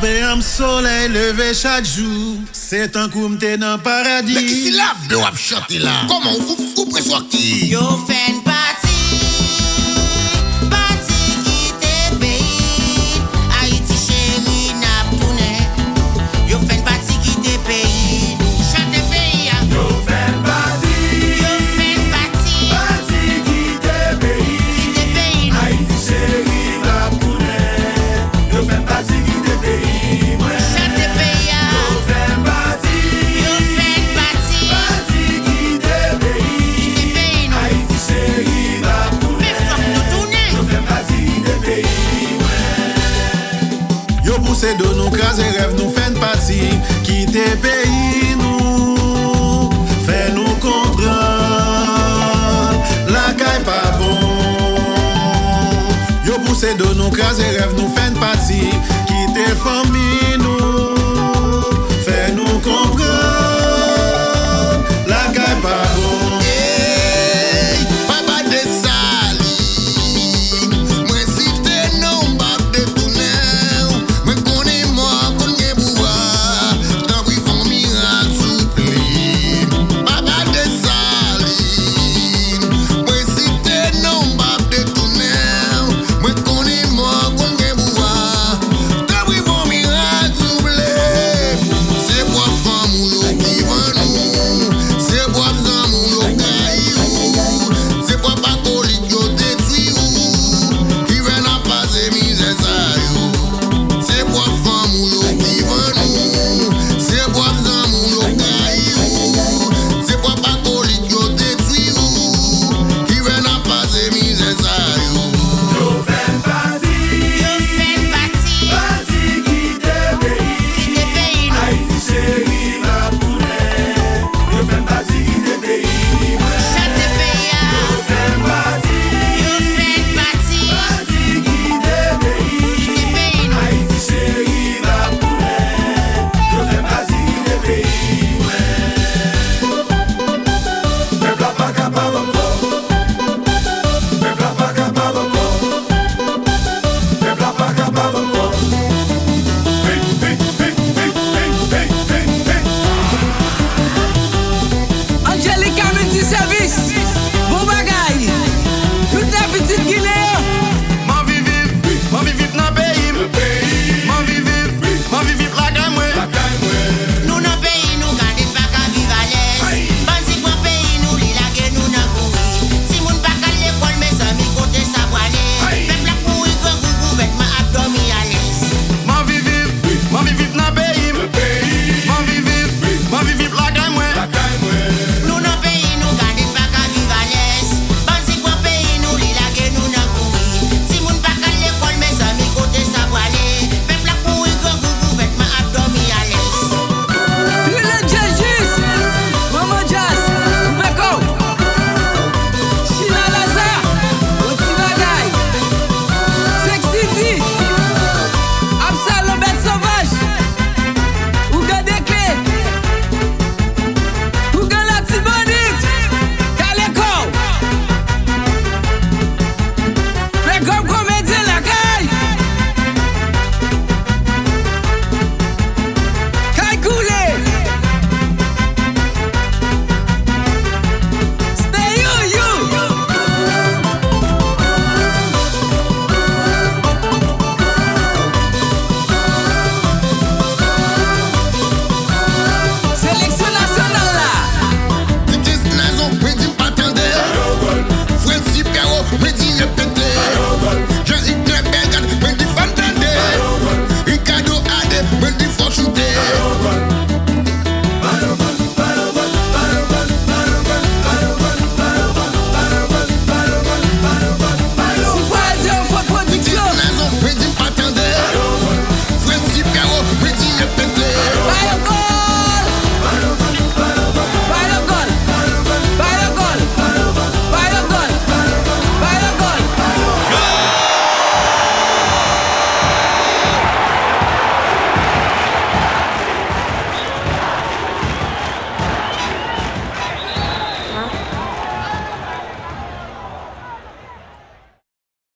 Camper un soleil levé chaque jour, c'est un coup m'te dans paradis. Mais qui c'est là, de wap chanter là? Comment vous pressoir qui? Yo fait une partie qui te pays. Haïti chéri n'a tourné. Yo fait une partie qui te pays. Chante pays. Yo fait une partie qui te pays. Haïti chéri n'a tourné. Yo fait une partie qui te pays. Chante pays. Yo fait une partie qui te pays. Haïti chéri n'a tourné. Yo fait une partie qui te pays. Yo pousse de nous craser rêve, nous fait une partie. Quitter pays, nous fait nous comprendre. La caille pas bon. Yo pousse de nous craser rêve, nous fait une partie. Quitter famille, nous fait nous comprendre. La caille pas bon. Hey, papa de Sali, moi si t'es non bab de tourner, moi connais moi connais pouvoir, tant pis font miracle souple. Papa de Sali, moi si t'es non bab de tourner, moi connais moi connais pouvoir, tant pis font miracle souple. C'est pour femme ou yo qui vend nous, c'est pour femme ou yo caillou, c'est pour pas colique yo détruit ou, qui vient à passer misère ça yo. C'est pour femme ou yo qui vend nous, c'est pour femme ou yo caillou, c'est pour pas colique yo détruit ou, qui vient à passer misère ça yo. Yo fait une partie qui te pays. Haïti chéri n'a tourné. Yo fait une partie qui te pays. Yo fait une partie qui te pays. Haïti chéri n'a tourné. Yo fait une partie qui te pays. Peuple a pas capable encore. Peuple a pas capable encore. Peuple a pas capable encore.